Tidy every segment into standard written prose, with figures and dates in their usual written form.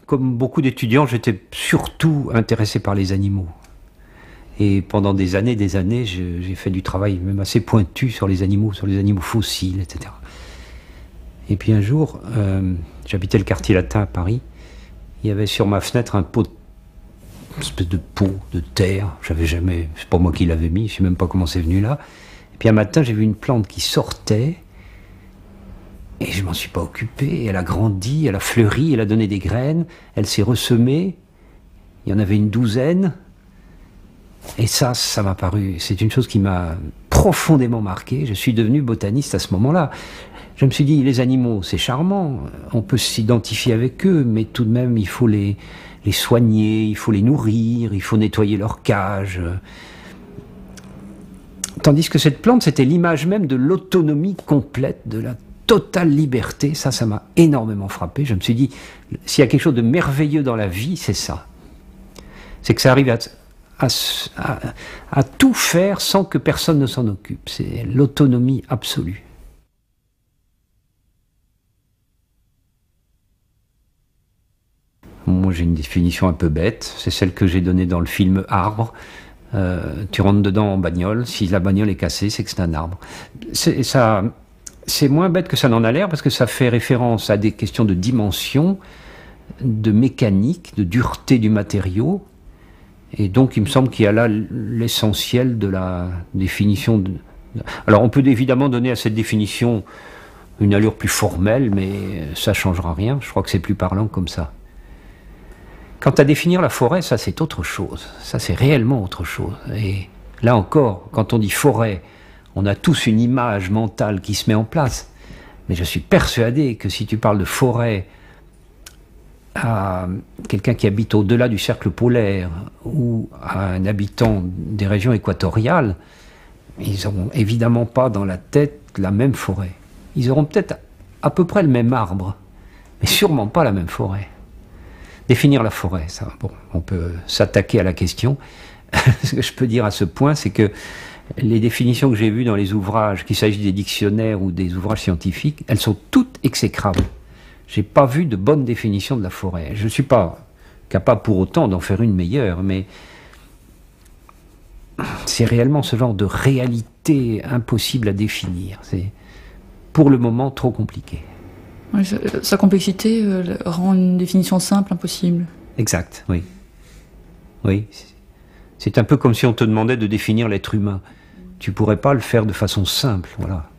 comme beaucoup d'étudiants, j'étais surtout intéressé par les animaux. Et pendant des années, j'ai fait du travail même assez pointu sur les animaux fossiles, etc. Et puis un jour, j'habitais le quartier latin à Paris, il y avait sur ma fenêtre une espèce de pot de terre, c'est pas moi qui l'avais mis, je sais même pas comment c'est venu là. Et puis un matin, j'ai vu une plante qui sortait, et je m'en suis pas occupé, elle a grandi, elle a fleuri, elle a donné des graines, elle s'est ressemée, il y en avait une douzaine. Et ça m'a paru, c'est une chose qui m'a profondément marqué. Je suis devenu botaniste à ce moment-là. Je me suis dit, les animaux, c'est charmant, on peut s'identifier avec eux, mais tout de même, il faut les soigner, il faut les nourrir, il faut nettoyer leur cage. Tandis que cette plante, c'était l'image même de l'autonomie complète, de la totale liberté. Ça m'a énormément frappé. Je me suis dit, s'il y a quelque chose de merveilleux dans la vie, c'est ça. C'est que ça arrive à tout faire sans que personne ne s'en occupe. C'est l'autonomie absolue. Moi, j'ai une définition un peu bête. C'est celle que j'ai donnée dans le film Arbre. Tu rentres dedans en bagnole. Si la bagnole est cassée, c'est que c'est un arbre. C'est moins bête que ça n'en a l'air parce que ça fait référence à des questions de dimension, de mécanique, de dureté du matériau. Et donc, il me semble qu'il y a là l'essentiel de la définition. Alors, on peut évidemment donner à cette définition une allure plus formelle, mais ça ne changera rien. Je crois que c'est plus parlant comme ça. Quant à définir la forêt, ça c'est autre chose. Ça c'est réellement autre chose. Et là encore, quand on dit forêt, on a tous une image mentale qui se met en place. Mais je suis persuadé que si tu parles de forêt à quelqu'un qui habite au-delà du cercle polaire ou à un habitant des régions équatoriales, ils n'auront évidemment pas dans la tête la même forêt. Ils auront peut-être à peu près le même arbre, mais sûrement pas la même forêt. Définir la forêt, ça, bon, on peut s'attaquer à la question. Ce que je peux dire à ce point, c'est que les définitions que j'ai vues dans les ouvrages, qu'il s'agisse des dictionnaires ou des ouvrages scientifiques, elles sont toutes exécrables. J'ai pas vu de bonne définition de la forêt. Je suis pas capable pour autant d'en faire une meilleure, mais c'est réellement ce genre de réalité impossible à définir. C'est pour le moment trop compliqué. Oui, sa complexité rend une définition simple impossible. Exact, oui. Oui. C'est un peu comme si on te demandait de définir l'être humain. Tu pourrais pas le faire de façon simple, voilà.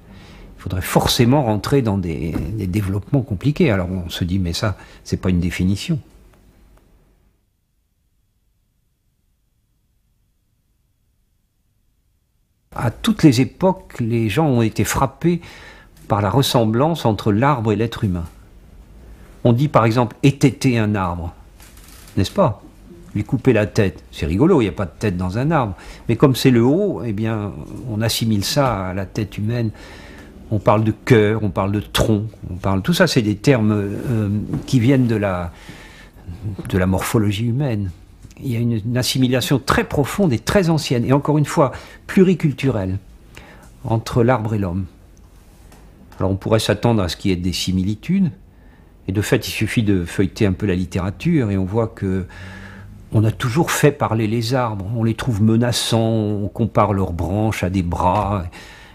Il faudrait forcément rentrer dans des développements compliqués. Alors on se dit, mais ça, c'est pas une définition. À toutes les époques, les gens ont été frappés par la ressemblance entre l'arbre et l'être humain. On dit par exemple étêter un arbre, n'est-ce pas? Lui couper la tête, c'est rigolo, il n'y a pas de tête dans un arbre. Mais comme c'est le haut, eh bien, on assimile ça à la tête humaine. On parle de cœur, on parle de tronc, tout ça, c'est des termes qui viennent de la morphologie humaine. Il y a une assimilation très profonde et très ancienne, et encore une fois, pluriculturelle, entre l'arbre et l'homme. Alors on pourrait s'attendre à ce qu'il y ait des similitudes, et de fait il suffit de feuilleter un peu la littérature et on voit que on a toujours fait parler les arbres, on les trouve menaçants, on compare leurs branches à des bras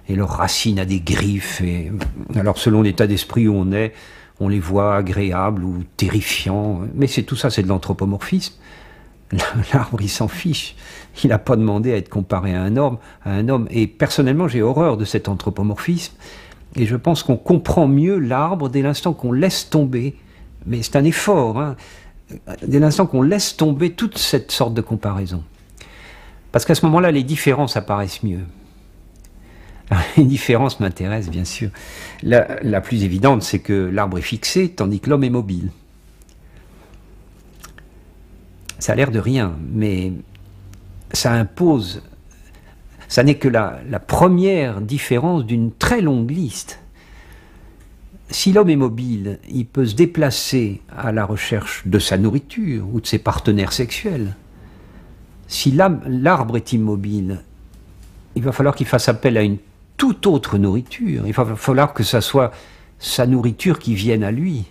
et leurs racines à des griffes, et alors selon l'état d'esprit où on est, on les voit agréables ou terrifiants, mais tout ça c'est de l'anthropomorphisme. L'arbre il s'en fiche, il n'a pas demandé à être comparé à un homme, et personnellement j'ai horreur de cet anthropomorphisme. Et je pense qu'on comprend mieux l'arbre dès l'instant qu'on laisse tomber, mais c'est un effort, hein, dès l'instant qu'on laisse tomber toute cette sorte de comparaison. Parce qu'à ce moment-là, les différences apparaissent mieux. Alors, les différences m'intéressent, bien sûr. La plus évidente, c'est que l'arbre est fixé, tandis que l'homme est mobile. Ça a l'air de rien, mais ça impose... Ça n'est que la première différence d'une très longue liste. Si l'homme est mobile, il peut se déplacer à la recherche de sa nourriture ou de ses partenaires sexuels. Si l'arbre est immobile, il va falloir qu'il fasse appel à une toute autre nourriture. Il va falloir que ça soit sa nourriture qui vienne à lui.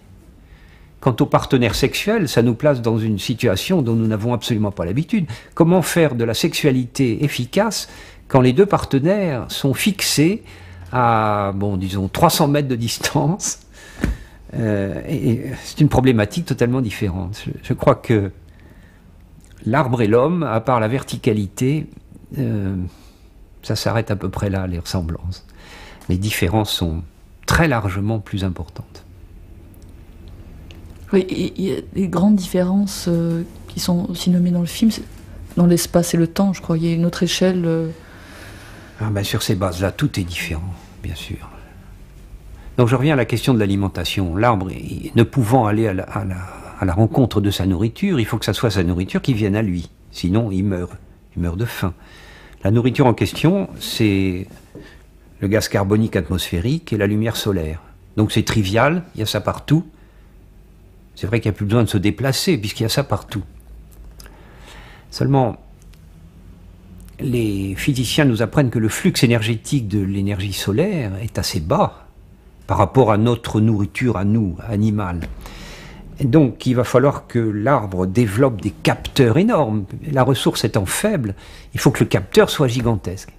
Quant aux partenaires sexuels, ça nous place dans une situation dont nous n'avons absolument pas l'habitude. Comment faire de la sexualité efficace quand les deux partenaires sont fixés à, bon, disons, 300 mètres de distance? Et c'est une problématique totalement différente. Je crois que l'arbre et l'homme, à part la verticalité, ça s'arrête à peu près là, les ressemblances. Les différences sont très largement plus importantes. Oui, il y a des grandes différences qui sont aussi nommées dans le film, dans l'espace et le temps, je crois. Il y a une autre échelle. Ah ben sur ces bases-là, tout est différent, bien sûr. Donc je reviens à la question de l'alimentation. L'arbre, ne pouvant aller à la rencontre de sa nourriture, il faut que ça soit sa nourriture qui vienne à lui. Sinon, il meurt de faim. La nourriture en question, c'est le gaz carbonique atmosphérique et la lumière solaire. Donc c'est trivial, il y a ça partout. C'est vrai qu'il n'y a plus besoin de se déplacer, puisqu'il y a ça partout. Seulement, les physiciens nous apprennent que le flux énergétique de l'énergie solaire est assez bas par rapport à notre nourriture, à nous, animale. Et donc, il va falloir que l'arbre développe des capteurs énormes. La ressource étant faible, il faut que le capteur soit gigantesque.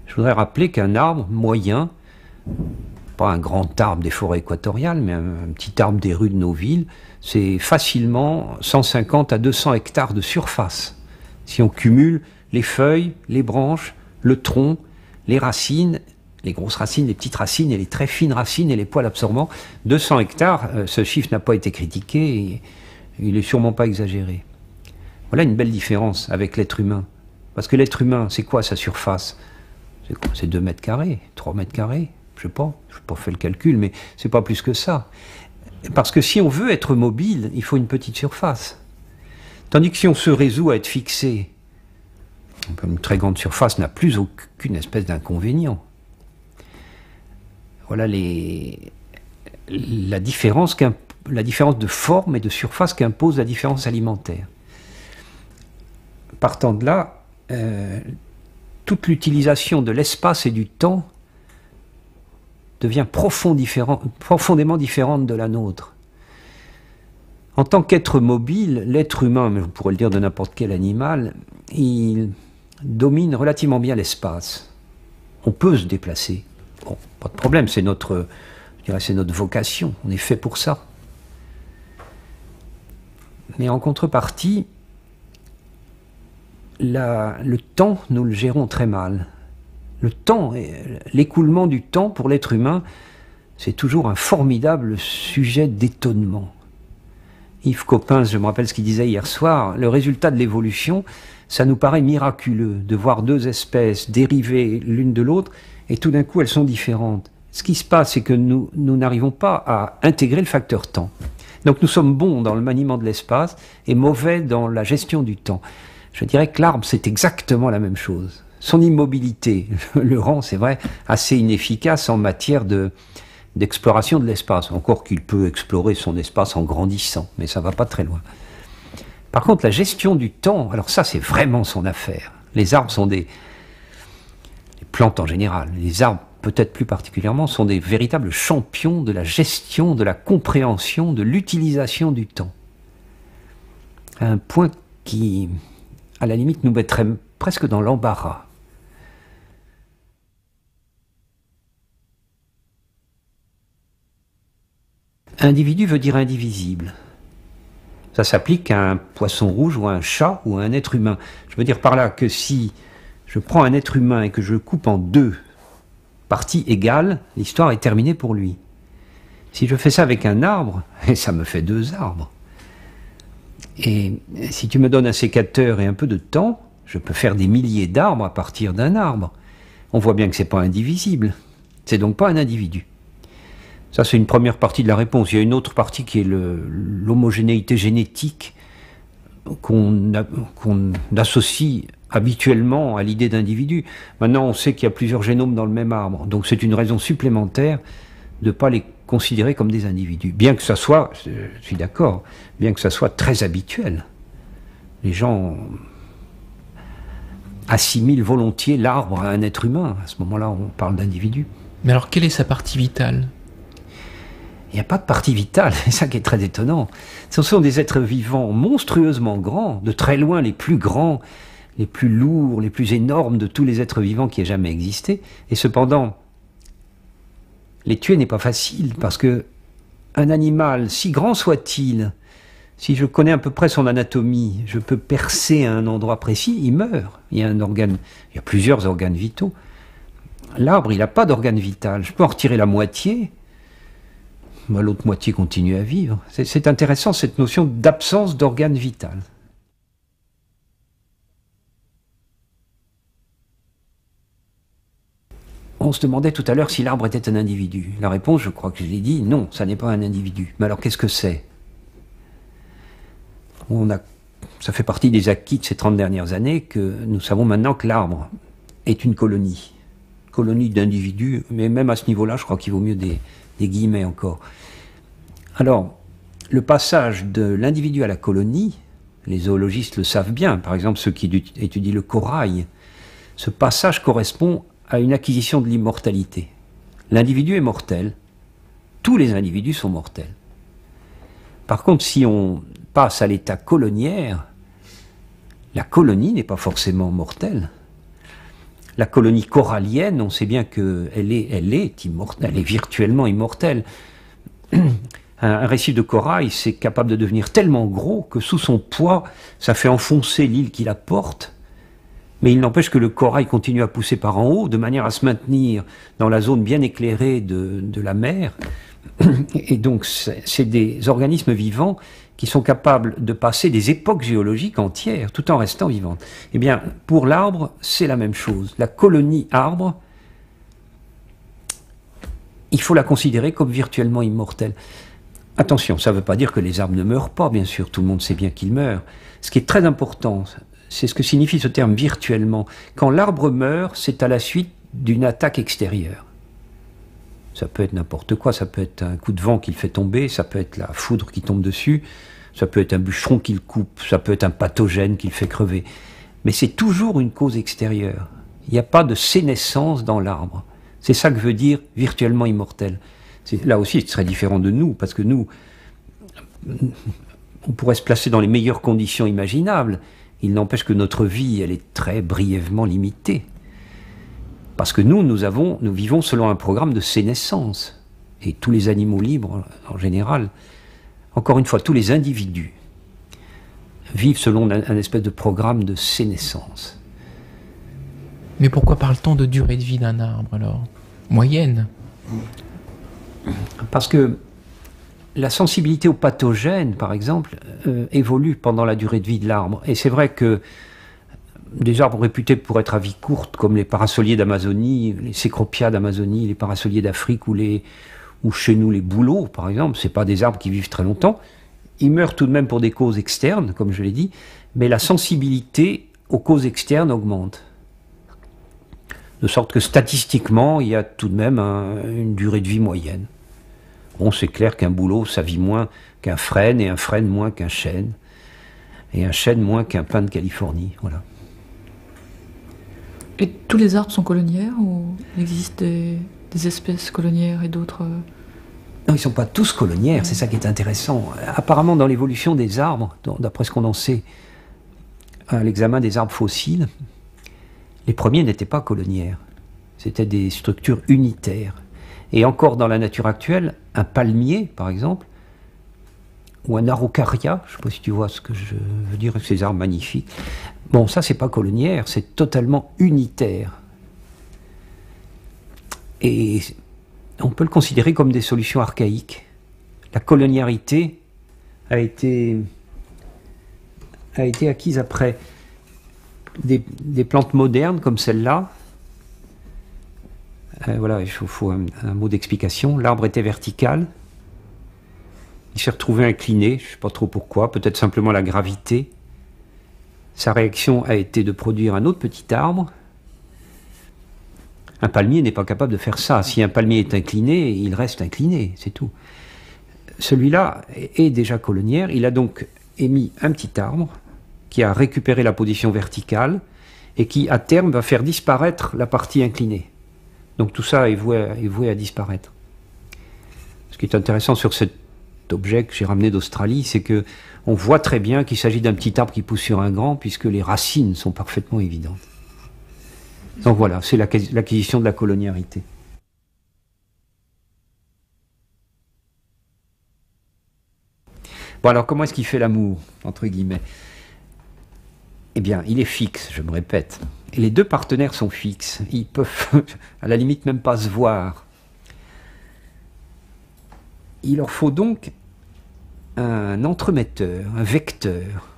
Je voudrais rappeler qu'un arbre moyen, pas un grand arbre des forêts équatoriales, mais un petit arbre des rues de nos villes, c'est facilement 150 à 200 hectares de surface. Si on cumule les feuilles, les branches, le tronc, les racines, les grosses racines, les petites racines et les très fines racines et les poils absorbants, 200 hectares, ce chiffre n'a pas été critiqué et il n'est sûrement pas exagéré. Voilà une belle différence avec l'être humain. Parce que l'être humain, c'est quoi sa surface? C'est 2 mètres carrés, 3 mètres carrés, je n'ai pas fait le calcul, mais c'est pas plus que ça. Parce que si on veut être mobile, il faut une petite surface. Tandis que si on se résout à être fixé, une très grande surface n'a plus aucune espèce d'inconvénient. Voilà la différence de forme et de surface qu'impose la différence alimentaire. Partant de là, toute l'utilisation de l'espace et du temps devient profondément différente de la nôtre. En tant qu'être mobile, l'être humain, mais vous pourrez le dire de n'importe quel animal, il domine relativement bien l'espace. On peut se déplacer. Bon, pas de problème, c'est notre vocation, on est fait pour ça. Mais en contrepartie, le temps, nous le gérons très mal. Le temps, l'écoulement du temps pour l'être humain, c'est toujours un formidable sujet d'étonnement. Yves Coppens, je me rappelle ce qu'il disait hier soir, le résultat de l'évolution, ça nous paraît miraculeux de voir 2 espèces dériver l'une de l'autre et tout d'un coup elles sont différentes. Ce qui se passe, c'est que nous n'arrivons pas à intégrer le facteur temps. Donc nous sommes bons dans le maniement de l'espace et mauvais dans la gestion du temps. Je dirais que l'arbre, c'est exactement la même chose. Son immobilité le rend, c'est vrai, assez inefficace en matière d'exploration de l'espace. Encore qu'il peut explorer son espace en grandissant, mais ça va pas très loin. Par contre, la gestion du temps, alors ça, c'est vraiment son affaire. Les arbres sont les plantes en général, les arbres peut-être plus particulièrement, sont des véritables champions de la gestion, de la compréhension, de l'utilisation du temps. À un point qui, à la limite, nous mettrait presque dans l'embarras. Individu veut dire indivisible. Ça s'applique à un poisson rouge ou à un chat ou à un être humain. Je veux dire par là que si je prends un être humain et que je le coupe en 2 parties égales, l'histoire est terminée pour lui. Si je fais ça avec un arbre, ça me fait 2 arbres. Et si tu me donnes un sécateur et un peu de temps, je peux faire des milliers d'arbres à partir d'un arbre. On voit bien que ce n'est pas indivisible. C'est donc pas un individu. Ça, c'est une première partie de la réponse. Il y a une autre partie qui est l'homogénéité génétique qu'on associe habituellement à l'idée d'individu. Maintenant, on sait qu'il y a plusieurs génomes dans le même arbre. Donc c'est une raison supplémentaire de ne pas les considérer comme des individus. Bien que ça soit, je suis d'accord, bien que ça soit très habituel. Les gens assimilent volontiers l'arbre à un être humain. À ce moment-là, on parle d'individu. Mais alors, quelle est sa partie vitale ? Il n'y a pas de partie vitale, c'est ça qui est très étonnant. Ce sont des êtres vivants monstrueusement grands, de très loin les plus grands, les plus lourds, les plus énormes de tous les êtres vivants qui aient jamais existé. Et cependant, les tuer n'est pas facile, parce que un animal, si grand soit-il, si je connais à peu près son anatomie, je peux percer à un endroit précis, il meurt. Il y a un organe, il y a plusieurs organes vitaux. L'arbre, il n'a pas d'organe vital. Je peux en retirer la moitié, l'autre moitié continue à vivre. C'est intéressant, cette notion d'absence d'organe vital. On se demandait tout à l'heure si l'arbre était un individu. La réponse, je crois que je l'ai dit, non, ça n'est pas un individu. Mais alors qu'est-ce que c'est? Ça fait partie des acquis de ces 30 dernières années que nous savons maintenant que l'arbre est une colonie. Colonie d'individus, mais même à ce niveau-là, je crois qu'il vaut mieux des guillemets encore. Alors, le passage de l'individu à la colonie, les zoologistes le savent bien, par exemple ceux qui étudient le corail, ce passage correspond à une acquisition de l'immortalité. L'individu est mortel, tous les individus sont mortels. Par contre, si on passe à l'état coloniaire, la colonie n'est pas forcément mortelle. La colonie corallienne, on sait bien qu'elle est immortelle, elle est virtuellement immortelle. Un récif de corail, c'est capable de devenir tellement gros que sous son poids, ça fait enfoncer l'île qui la porte. Mais il n'empêche que le corail continue à pousser par en haut, de manière à se maintenir dans la zone bien éclairée de la mer. Et donc, c'est des organismes vivants qui sont capables de passer des époques géologiques entières, tout en restant vivantes. Eh bien, pour l'arbre, c'est la même chose. La colonie arbre, il faut la considérer comme virtuellement immortelle. Attention, ça ne veut pas dire que les arbres ne meurent pas, bien sûr, tout le monde sait bien qu'ils meurent. Ce qui est très important, c'est ce que signifie ce terme virtuellement. Quand l'arbre meurt, c'est à la suite d'une attaque extérieure. Ça peut être n'importe quoi, ça peut être un coup de vent qui le fait tomber, ça peut être la foudre qui tombe dessus, ça peut être un bûcheron qui le coupe, ça peut être un pathogène qui le fait crever. Mais c'est toujours une cause extérieure. Il n'y a pas de sénescence dans l'arbre. C'est ça que veut dire virtuellement immortel. Là aussi, ce serait différent de nous, parce que nous, on pourrait se placer dans les meilleures conditions imaginables. Il n'empêche que notre vie, elle est très brièvement limitée. Parce que nous vivons selon un programme de sénescence. Et tous les animaux libres, en général, encore une fois, tous les individus vivent selon un espèce de programme de sénescence. Mais pourquoi parle-t-on de durée de vie d'un arbre, alors? Moyenne? Parce que la sensibilité aux pathogènes, par exemple, évolue pendant la durée de vie de l'arbre. Et c'est vrai que des arbres réputés pour être à vie courte, comme les parasoliers d'Amazonie, les cécropia d'Amazonie, les parasoliers d'Afrique ou chez nous les bouleaux, par exemple, c'est pas des arbres qui vivent très longtemps. Ils meurent tout de même pour des causes externes, comme je l'ai dit, mais la sensibilité aux causes externes augmente. De sorte que statistiquement, il y a tout de même une durée de vie moyenne. Bon, c'est clair qu'un bouleau, ça vit moins qu'un frêne, et un frêne moins qu'un chêne, et un chêne moins qu'un pin de Californie, voilà. Et tous les arbres sont coloniaires ou il existe des espèces coloniaires et d'autres? Non, ils ne sont pas tous coloniaires, c'est ça qui est intéressant. Apparemment, dans l'évolution des arbres, d'après ce qu'on en sait à l'examen des arbres fossiles, les premiers n'étaient pas coloniaires. C'était des structures unitaires. Et encore dans la nature actuelle, un palmier, par exemple, ou un araucaria, je ne sais pas si tu vois ce que je veux dire avec ces arbres magnifiques. Bon, ça, c'est pas coloniaire, c'est totalement unitaire. Et on peut le considérer comme des solutions archaïques. La coloniarité a été acquise après des plantes modernes comme celle-là. Voilà, il faut un mot d'explication. L'arbre était vertical. Il s'est retrouvé incliné, je ne sais pas trop pourquoi, peut-être simplement la gravité. Sa réaction a été de produire un autre petit arbre. Un palmier n'est pas capable de faire ça. Si un palmier est incliné, il reste incliné, c'est tout. Celui-là est déjà coloniaire. Il a donc émis un petit arbre qui a récupéré la position verticale et qui, à terme, va faire disparaître la partie inclinée. Donc tout ça est voué à disparaître. Ce qui est intéressant sur cet objet que j'ai ramené d'Australie, c'est que on voit très bien qu'il s'agit d'un petit arbre qui pousse sur un grand, puisque les racines sont parfaitement évidentes. Donc voilà, c'est l'acquisition de la coloniarité. Bon, alors comment est-ce qu'il fait l'amour, entre guillemets? Eh bien, il est fixe, je me répète. Et les deux partenaires sont fixes. Ils peuvent, à la limite, même pas se voir. Il leur faut donc un entremetteur, un vecteur.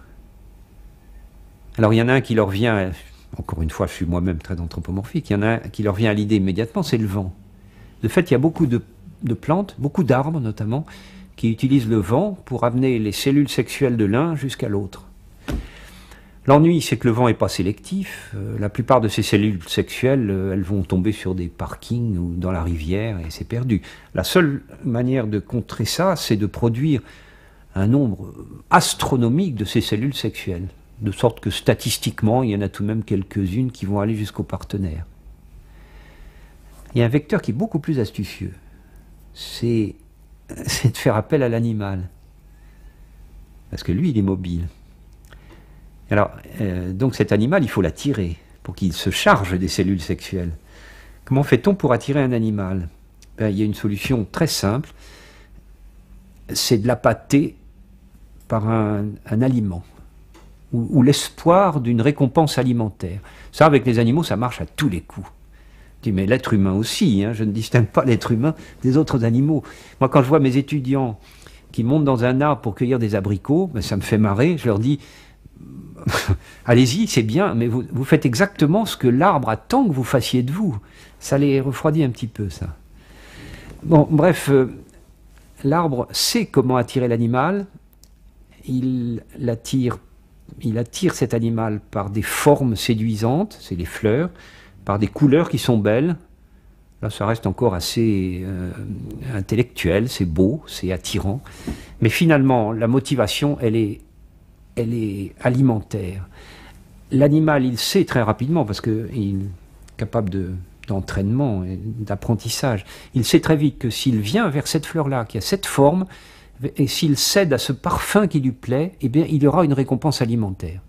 Alors, il y en a un qui leur vient, encore une fois, je suis moi-même très anthropomorphique, il y en a un qui leur vient à l'idée immédiatement, c'est le vent. De fait, il y a beaucoup de plantes, beaucoup d'arbres notamment, qui utilisent le vent pour amener les cellules sexuelles de l'un jusqu'à l'autre. L'ennui, c'est que le vent n'est pas sélectif. La plupart de ces cellules sexuelles, elles vont tomber sur des parkings ou dans la rivière et c'est perdu. La seule manière de contrer ça, c'est de produire un nombre astronomique de ces cellules sexuelles, de sorte que statistiquement, il y en a tout de même quelques-unes qui vont aller jusqu'au partenaire. Il y a un vecteur qui est beaucoup plus astucieux. C'est de faire appel à l'animal. Parce que lui, il est mobile. Alors, donc cet animal, il faut l'attirer pour qu'il se charge des cellules sexuelles. Comment fait-on pour attirer un animal? Ben, il y a une solution très simple, c'est de l'appâter par un aliment, ou l'espoir d'une récompense alimentaire. Ça, avec les animaux, ça marche à tous les coups. Je dis, mais l'être humain aussi, hein, je ne distingue pas l'être humain des autres animaux. Moi, quand je vois mes étudiants qui montent dans un arbre pour cueillir des abricots, ben, ça me fait marrer, je leur dis... Allez-y, c'est bien, mais vous faites exactement ce que l'arbre attend que vous fassiez de vous. Ça les refroidit un petit peu, ça. Bon, bref, l'arbre sait comment attirer l'animal. Il attire cet animal par des formes séduisantes, c'est les fleurs, par des couleurs qui sont belles. Là, ça reste encore assez intellectuel, c'est beau, c'est attirant. Mais finalement, la motivation, elle est alimentaire. L'animal, il sait très rapidement, parce qu'il est capable d'entraînement et d'apprentissage, il sait très vite que s'il vient vers cette fleur-là, qui a cette forme, et s'il cède à ce parfum qui lui plaît, eh bien, il aura une récompense alimentaire.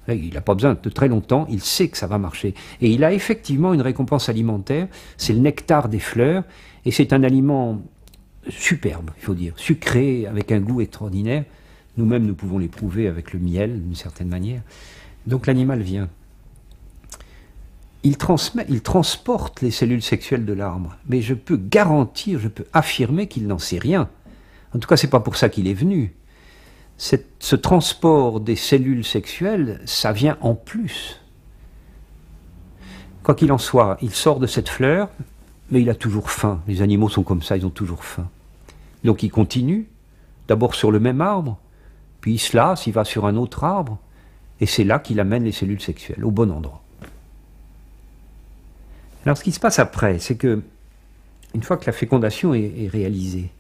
Il n'a pas besoin de très longtemps, il sait que ça va marcher. Et il a effectivement une récompense alimentaire, c'est le nectar des fleurs, et c'est un aliment superbe, il faut dire, sucré, avec un goût extraordinaire. Nous-mêmes, nous pouvons l'éprouver avec le miel, d'une certaine manière. Donc l'animal vient. Il transporte les cellules sexuelles de l'arbre. Mais je peux garantir, je peux affirmer qu'il n'en sait rien. En tout cas, ce n'est pas pour ça qu'il est venu. Ce transport des cellules sexuelles, ça vient en plus. Quoi qu'il en soit, il sort de cette fleur, mais il a toujours faim. Les animaux sont comme ça, ils ont toujours faim. Donc il continue, d'abord sur le même arbre, puis il se lasse, il va sur un autre arbre, et c'est là qu'il amène les cellules sexuelles, au bon endroit. Alors ce qui se passe après, c'est que, une fois que la fécondation est réalisée,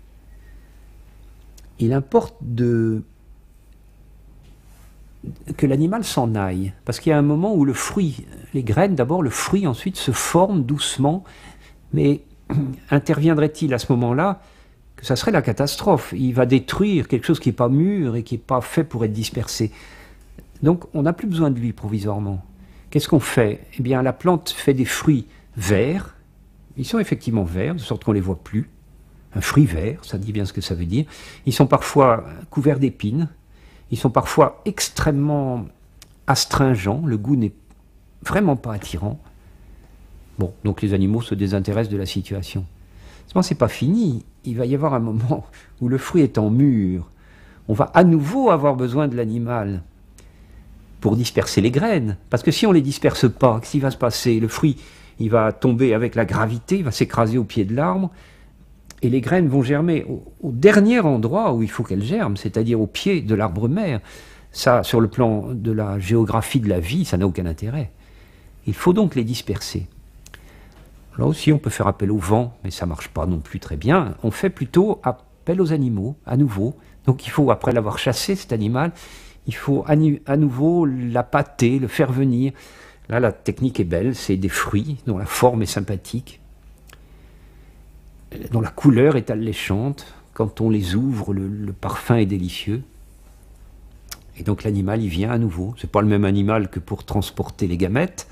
il importe que l'animal s'en aille, parce qu'il y a un moment où le fruit, les graines d'abord, le fruit ensuite se forme doucement, mais interviendrait-il à ce moment-là que ça serait la catastrophe? Il va détruire quelque chose qui n'est pas mûr et qui n'est pas fait pour être dispersé. Donc on n'a plus besoin de lui provisoirement. Qu'est-ce qu'on fait? Eh bien la plante fait des fruits verts, ils sont effectivement verts, de sorte qu'on ne les voit plus. Un fruit vert, ça dit bien ce que ça veut dire. Ils sont parfois couverts d'épines, ils sont parfois extrêmement astringents, le goût n'est vraiment pas attirant. Bon, donc les animaux se désintéressent de la situation. Seulement, c'est pas fini. Il va y avoir un moment où le fruit étant mûr, on va à nouveau avoir besoin de l'animal pour disperser les graines. Parce que si on ne les disperse pas, qu'est-ce qui va se passer? Le fruit, il va tomber avec la gravité, il va s'écraser au pied de l'arbre, et les graines vont germer au dernier endroit où il faut qu'elles germent, c'est-à-dire au pied de l'arbre mère. Ça, sur le plan de la géographie de la vie, ça n'a aucun intérêt. Il faut donc les disperser. Là aussi, on peut faire appel au vent, mais ça ne marche pas non plus très bien. On fait plutôt appel aux animaux, à nouveau. Donc il faut, après l'avoir chassé, cet animal, il faut à nouveau l'appâter, le faire venir. Là, la technique est belle, c'est des fruits dont la forme est sympathique. dont la couleur est alléchante. Quand on les ouvre, le parfum est délicieux. Et donc l'animal, il vient à nouveau. C'est pas le même animal que pour transporter les gamètes,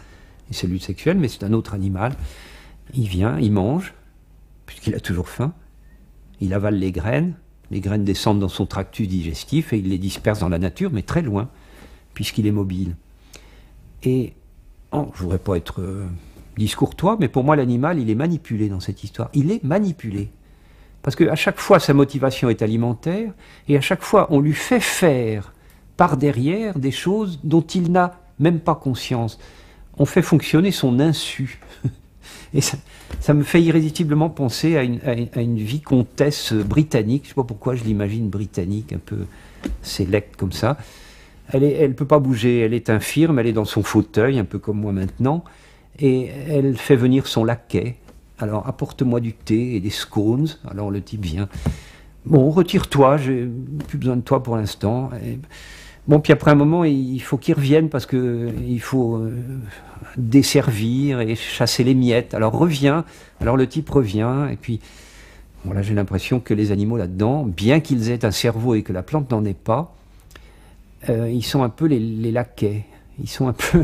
les cellules sexuelles, mais c'est un autre animal. Il vient, il mange, puisqu'il a toujours faim. Il avale les graines descendent dans son tractus digestif et il les disperse dans la nature, mais très loin, puisqu'il est mobile. Et, je ne voudrais pas être discourtois, mais pour moi l'animal, il est manipulé dans cette histoire. Il est manipulé. Parce qu'à chaque fois, sa motivation est alimentaire, et à chaque fois, on lui fait faire par derrière des choses dont il n'a même pas conscience. On fait fonctionner son insu. Et ça me fait irrésistiblement penser à une vicomtesse britannique. Je ne sais pas pourquoi je l'imagine britannique, un peu sélecte comme ça. Elle ne peut pas bouger, elle est infirme, elle est dans son fauteuil, un peu comme moi maintenant, et elle fait venir son laquais. Alors, apporte-moi du thé et des scones. Alors, le type vient. Bon, retire-toi, j'ai plus besoin de toi pour l'instant. Bon, puis après un moment, il faut qu'il revienne parce qu'il faut desservir et chasser les miettes. Alors, reviens. Alors, le type revient. Et puis, voilà, j'ai l'impression que les animaux là-dedans, bien qu'ils aient un cerveau et que la plante n'en ait pas, ils sont un peu les laquais. Ils sont un peu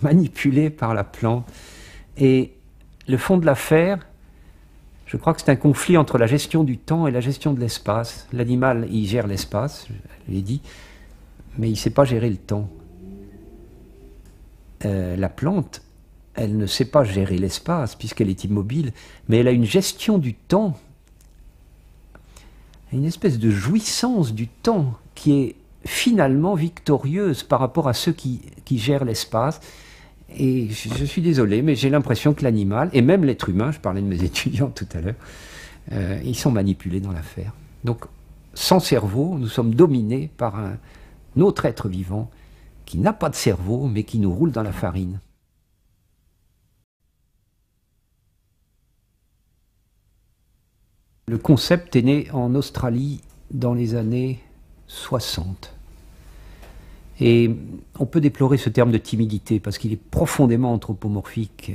manipulés par la plante. Et le fond de l'affaire, je crois que c'est un conflit entre la gestion du temps et la gestion de l'espace. L'animal, il gère l'espace, je l'ai dit, mais il ne sait pas gérer le temps. La plante, elle ne sait pas gérer l'espace puisqu'elle est immobile, mais elle a une gestion du temps, une espèce de jouissance du temps qui est finalement victorieuse par rapport à ceux qui gèrent l'espace. Et je suis désolé, mais j'ai l'impression que l'animal, et même l'être humain, je parlais de mes étudiants tout à l'heure, ils sont manipulés dans l'affaire. Donc, sans cerveau, nous sommes dominés par un autre être vivant qui n'a pas de cerveau, mais qui nous roule dans la farine. Le concept est né en Australie dans les années 60. Et on peut déplorer ce terme de timidité parce qu'il est profondément anthropomorphique.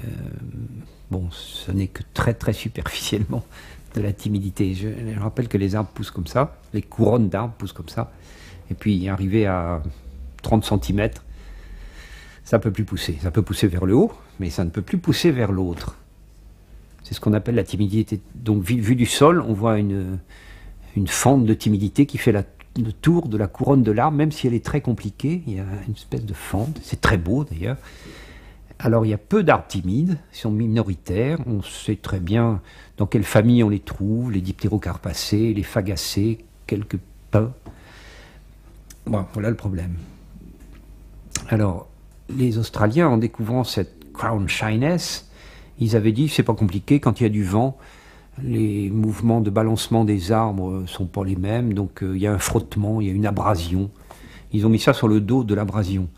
Bon, ce n'est que très très superficiellement de la timidité. Je rappelle que les arbres poussent comme ça, les couronnes d'arbres poussent comme ça, et puis arrivé à 30 cm, ça ne peut plus pousser. Ça peut pousser vers le haut, mais ça ne peut plus pousser vers l'autre. C'est ce qu'on appelle la timidité. Donc vu du sol, on voit une fente de timidité qui fait le tour de la couronne de l'arbre, même si elle est très compliquée, il y a une espèce de fente, c'est très beau d'ailleurs. Alors il y a peu d'arbres timides, ils sont minoritaires, on sait très bien dans quelle famille on les trouve, les diptérocarpacées, les fagacées, quelques pins. Bon, voilà le problème. Alors, les Australiens, en découvrant cette crown shyness, ils avaient dit, c'est pas compliqué, quand il y a du vent, les mouvements de balancement des arbres ne sont pas les mêmes, donc il y a un frottement, il y a une abrasion. Ils ont mis ça sur le dos de l'abrasion.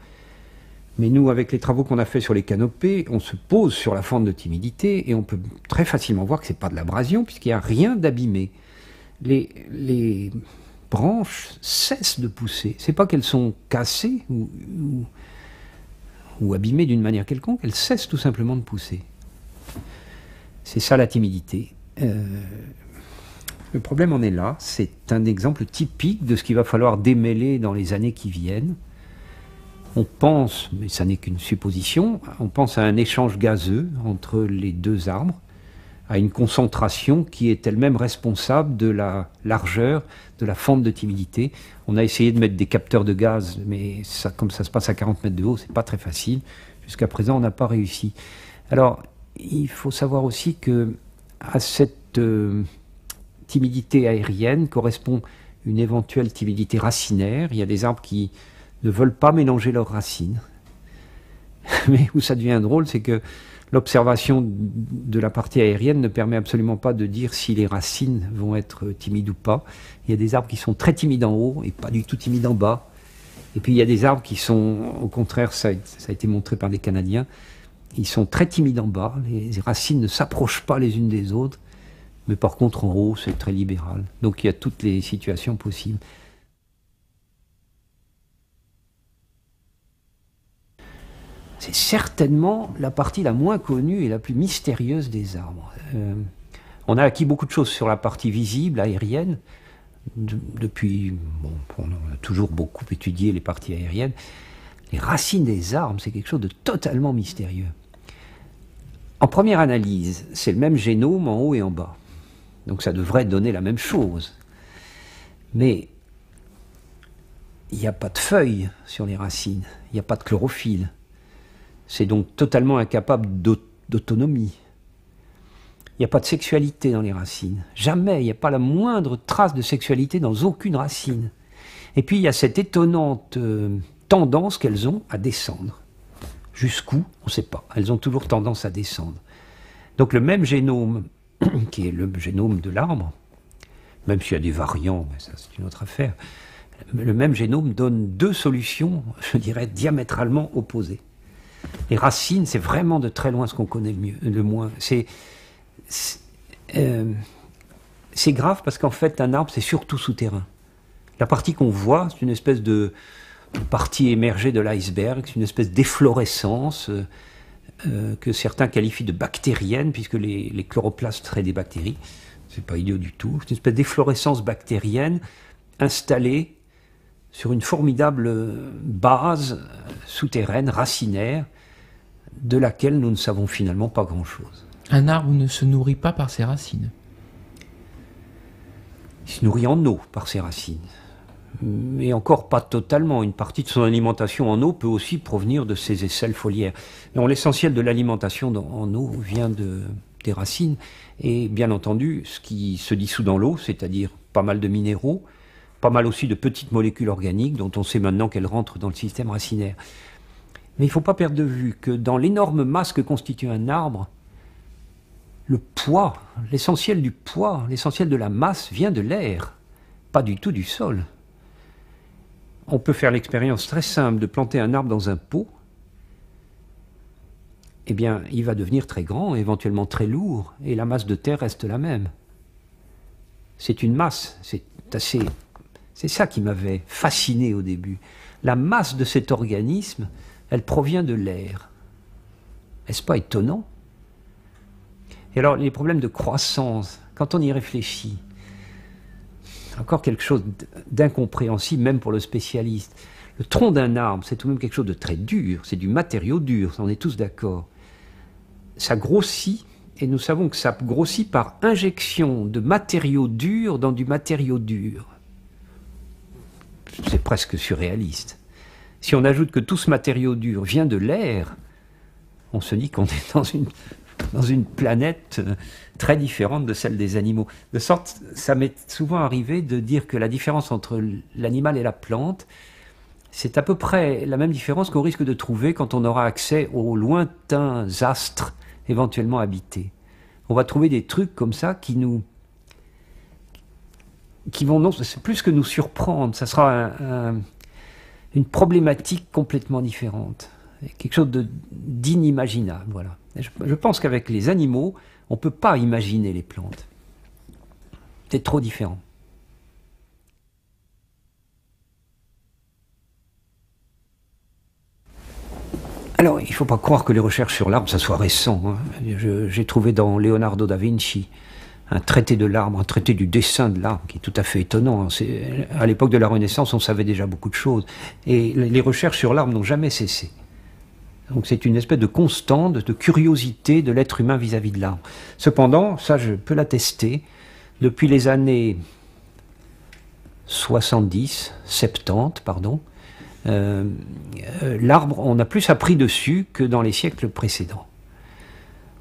Mais nous, avec les travaux qu'on a fait sur les canopées, on se pose sur la fente de timidité et on peut très facilement voir que ce n'est pas de l'abrasion, puisqu'il n'y a rien d'abîmé. Les branches cessent de pousser. Ce n'est pas qu'elles sont cassées ou abîmées d'une manière quelconque, elles cessent tout simplement de pousser. C'est ça la timidité. Le problème en est là, c'est un exemple typique de ce qu'il va falloir démêler dans les années qui viennent. On pense, mais ça n'est qu'une supposition, on pense à un échange gazeux entre les deux arbres, à une concentration qui est elle-même responsable de la largeur de la fente de timidité. On a essayé de mettre des capteurs de gaz, mais ça, comme ça se passe à 40 mètres de haut, c'est pas très facile. Jusqu'à présent, on n'a pas réussi. Alors, il faut savoir aussi que à cette timidité aérienne correspond une éventuelle timidité racinaire. Il y a des arbres qui ne veulent pas mélanger leurs racines. Mais où ça devient drôle, c'est que l'observation de la partie aérienne ne permet absolument pas de dire si les racines vont être timides ou pas. Il y a des arbres qui sont très timides en haut et pas du tout timides en bas. Et puis il y a des arbres qui sont, au contraire, ça a été montré par des Canadiens, ils sont très timides en bas, les racines ne s'approchent pas les unes des autres, mais par contre en haut c'est très libéral. Donc il y a toutes les situations possibles. C'est certainement la partie la moins connue et la plus mystérieuse des arbres. On a acquis beaucoup de choses sur la partie visible, aérienne. Depuis, bon, on a toujours beaucoup étudié les parties aériennes. Les racines des arbres, c'est quelque chose de totalement mystérieux. En première analyse, c'est le même génome en haut et en bas. Donc ça devrait donner la même chose. Mais il n'y a pas de feuilles sur les racines, il n'y a pas de chlorophylle. C'est donc totalement incapable d'autonomie. Il n'y a pas de sexualité dans les racines. Jamais, il n'y a pas la moindre trace de sexualité dans aucune racine. Et puis il y a cette étonnante tendance qu'elles ont à descendre. Jusqu'où, on ne sait pas. Elles ont toujours tendance à descendre. Donc le même génome, qui est le génome de l'arbre, même s'il y a des variants, mais ça c'est une autre affaire, le même génome donne deux solutions, je dirais, diamétralement opposées. Les racines, c'est vraiment de très loin ce qu'on connaît le moins. C'est grave parce qu'en fait, un arbre, c'est surtout souterrain. La partie qu'on voit, c'est une espèce de partie émergée de l'iceberg, c'est une espèce d'efflorescence que certains qualifient de bactérienne, puisque les chloroplastes seraient des bactéries. C'est pas idiot du tout. C'est une espèce d'efflorescence bactérienne installée sur une formidable base souterraine, racinaire, de laquelle nous ne savons finalement pas grand-chose. Un arbre ne se nourrit pas par ses racines. Il se nourrit en eau par ses racines. Mais encore pas totalement. Une partie de son alimentation en eau peut aussi provenir de ses aisselles foliaires. L'essentiel de l'alimentation en eau vient des racines. Et bien entendu, ce qui se dissout dans l'eau, c'est-à-dire pas mal de minéraux, pas mal aussi de petites molécules organiques dont on sait maintenant qu'elles rentrent dans le système racinaire. Mais il ne faut pas perdre de vue que dans l'énorme masse que constitue un arbre, le poids, l'essentiel du poids, l'essentiel de la masse vient de l'air, pas du tout du sol. On peut faire l'expérience très simple de planter un arbre dans un pot. Eh bien, il va devenir très grand, éventuellement très lourd, et la masse de terre reste la même. C'est une masse, c'est ça qui m'avait fasciné au début. La masse de cet organisme, elle provient de l'air. Est-ce pas étonnant? Et alors, les problèmes de croissance, quand on y réfléchit, encore quelque chose d'incompréhensible, même pour le spécialiste. Le tronc d'un arbre, c'est tout de même quelque chose de très dur, c'est du matériau dur, on est tous d'accord. Ça grossit, et nous savons que ça grossit par injection de matériaux durs dans du matériau dur. C'est presque surréaliste. Si on ajoute que tout ce matériau dur vient de l'air, on se dit qu'on est dans une planète très différente de celle des animaux. De sorte, ça m'est souvent arrivé de dire que la différence entre l'animal et la plante, c'est à peu près la même différence qu'on risque de trouver quand on aura accès aux lointains astres éventuellement habités. On va trouver des trucs comme ça qui vont, non, c'est plus que nous surprendre, ça sera une problématique complètement différente. Quelque chose d'inimaginable, voilà. Je pense qu'avec les animaux, on ne peut pas imaginer les plantes. C'est trop différent. Alors, il ne faut pas croire que les recherches sur l'arbre, ça soit récent. Hein. J'ai trouvé dans Leonardo da Vinci un traité de l'arbre, un traité du dessin de l'arbre, qui est tout à fait étonnant. À l'époque de la Renaissance, on savait déjà beaucoup de choses. Et les recherches sur l'arbre n'ont jamais cessé. Donc c'est une espèce de constante, de curiosité de l'être humain vis-à-vis de l'arbre. Cependant, ça je peux l'attester, depuis les années 70, 70, pardon, l'arbre, on a plus appris dessus que dans les siècles précédents.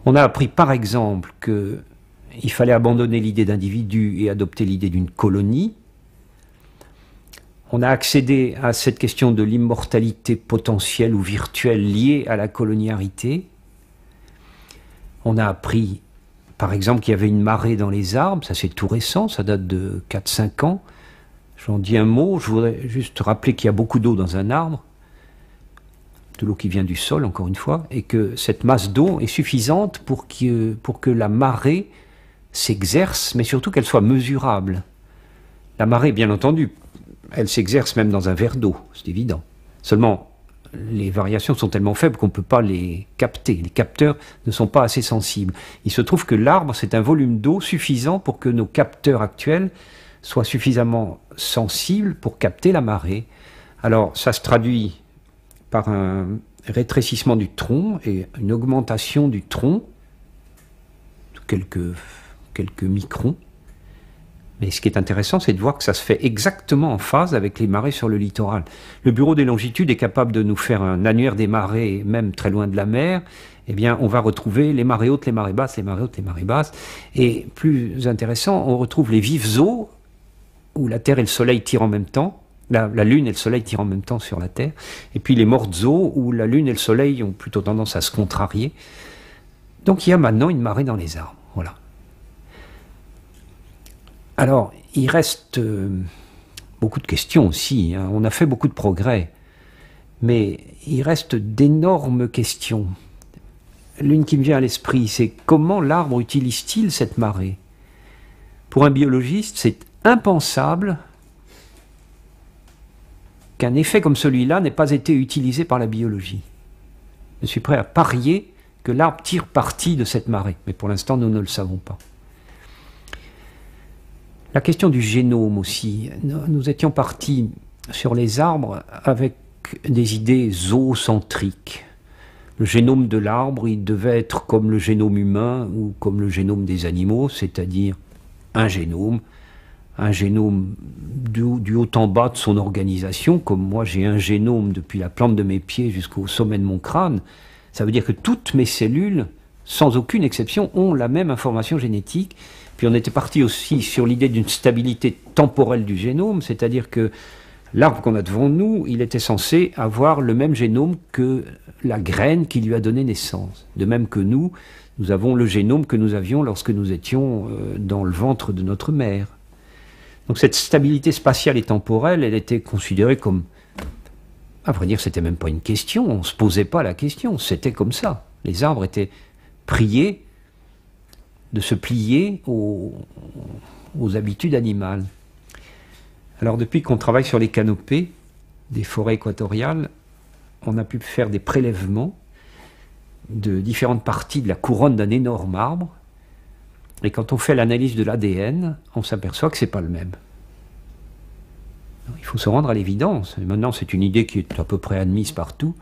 On a appris par exemple qu'il fallait abandonner l'idée d'individu et adopter l'idée d'une colonie. On a accédé à cette question de l'immortalité potentielle ou virtuelle liée à la coloniarité. On a appris, par exemple, qu'il y avait une marée dans les arbres, ça c'est tout récent, ça date de 4-5 ans. J'en dis un mot, je voudrais juste rappeler qu'il y a beaucoup d'eau dans un arbre, de l'eau qui vient du sol, encore une fois, et que cette masse d'eau est suffisante pour que la marée s'exerce, mais surtout qu'elle soit mesurable. La marée, bien entendu, elle s'exerce même dans un verre d'eau, c'est évident. Seulement, les variations sont tellement faibles qu'on ne peut pas les capter. Les capteurs ne sont pas assez sensibles. Il se trouve que l'arbre, c'est un volume d'eau suffisant pour que nos capteurs actuels soient suffisamment sensibles pour capter la marée. Alors, ça se traduit par un rétrécissement du tronc et une augmentation du tronc de quelques microns. Mais ce qui est intéressant, c'est de voir que ça se fait exactement en phase avec les marées sur le littoral. Le Bureau des longitudes est capable de nous faire un annuaire des marées, même très loin de la mer. Eh bien, on va retrouver les marées hautes, les marées basses, les marées hautes, les marées basses. Et plus intéressant, on retrouve les vives eaux, où la Terre et le Soleil tirent en même temps. La Lune et le Soleil tirent en même temps sur la Terre. Et puis les mortes eaux, où la Lune et le Soleil ont plutôt tendance à se contrarier. Donc il y a maintenant une marée dans les arbres. Voilà. Alors, il reste beaucoup de questions aussi, hein. On a fait beaucoup de progrès, mais il reste d'énormes questions. L'une qui me vient à l'esprit, c'est comment l'arbre utilise-t-il cette marée? Pour un biologiste, c'est impensable qu'un effet comme celui-là n'ait pas été utilisé par la biologie. Je suis prêt à parier que l'arbre tire parti de cette marée, mais pour l'instant, nous ne le savons pas. La question du génome aussi. Nous étions partis sur les arbres avec des idées zoocentriques. Le génome de l'arbre, il devait être comme le génome humain ou comme le génome des animaux, c'est-à-dire un génome du haut en bas de son organisation, comme moi j'ai un génome depuis la plante de mes pieds jusqu'au sommet de mon crâne. Ça veut dire que toutes mes cellules, sans aucune exception, ont la même information génétique. Puis on était parti aussi sur l'idée d'une stabilité temporelle du génome, c'est-à-dire que l'arbre qu'on a devant nous, il était censé avoir le même génome que la graine qui lui a donné naissance. De même que nous avons le génome que nous avions lorsque nous étions dans le ventre de notre mère. Donc cette stabilité spatiale et temporelle, elle était considérée comme... À vrai dire, c'était même pas une question, on ne se posait pas la question, c'était comme ça. Les arbres étaient priés de se plier aux habitudes animales. Alors depuis qu'on travaille sur les canopées des forêts équatoriales, on a pu faire des prélèvements de différentes parties de la couronne d'un énorme arbre, et quand on fait l'analyse de l'ADN, on s'aperçoit que ce n'est pas le même. Il faut se rendre à l'évidence, et maintenant c'est une idée qui est à peu près admise partout,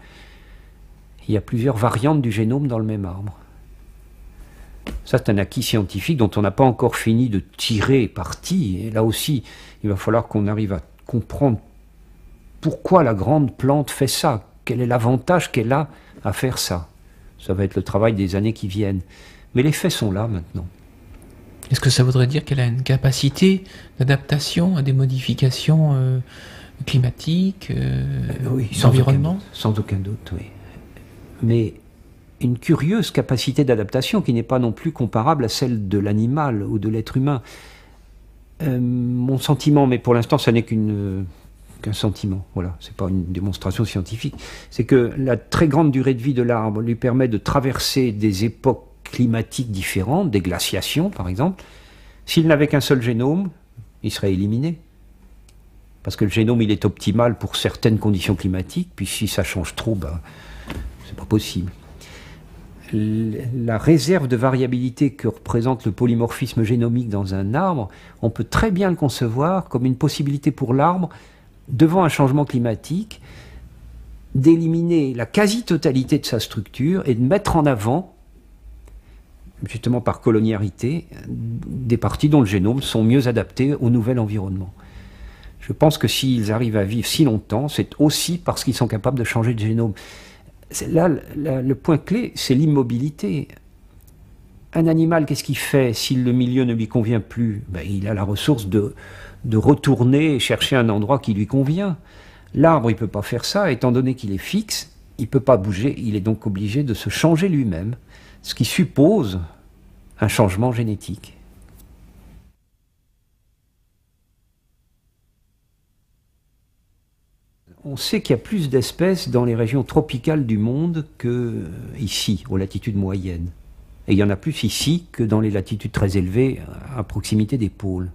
il y a plusieurs variantes du génome dans le même arbre. Ça, c'est un acquis scientifique dont on n'a pas encore fini de tirer parti. Et là aussi, il va falloir qu'on arrive à comprendre pourquoi la grande plante fait ça. Quel est l'avantage qu'elle a à faire ça? Ça va être le travail des années qui viennent. Mais les faits sont là maintenant. Est-ce que ça voudrait dire qu'elle a une capacité d'adaptation à des modifications climatiques, oui, d'environnement? Sans aucun doute, oui. Mais une curieuse capacité d'adaptation qui n'est pas non plus comparable à celle de l'animal ou de l'être humain. Mon sentiment, mais pour l'instant ça n'est qu'un sentiment, voilà, c'est pas une démonstration scientifique, c'est que la très grande durée de vie de l'arbre lui permet de traverser des époques climatiques différentes, des glaciations par exemple. S'il n'avait qu'un seul génome, il serait éliminé. Parce que le génome il est optimal pour certaines conditions climatiques, puis si ça change trop, ben, c'est pas possible. La réserve de variabilité que représente le polymorphisme génomique dans un arbre, on peut très bien le concevoir comme une possibilité pour l'arbre, devant un changement climatique, d'éliminer la quasi-totalité de sa structure et de mettre en avant, justement par coloniarité, des parties dont le génome sont mieux adaptées au nouvel environnement. Je pense que s'ils arrivent à vivre si longtemps, c'est aussi parce qu'ils sont capables de changer de génome. Là, le point clé, c'est l'immobilité. Un animal, qu'est-ce qu'il fait si le milieu ne lui convient plus? Ben, il a la ressource de retourner et chercher un endroit qui lui convient. L'arbre, il ne peut pas faire ça, étant donné qu'il est fixe, il ne peut pas bouger, il est donc obligé de se changer lui-même, ce qui suppose un changement génétique. On sait qu'il y a plus d'espèces dans les régions tropicales du monde qu'ici, aux latitudes moyennes. Et il y en a plus ici que dans les latitudes très élevées, à proximité des pôles.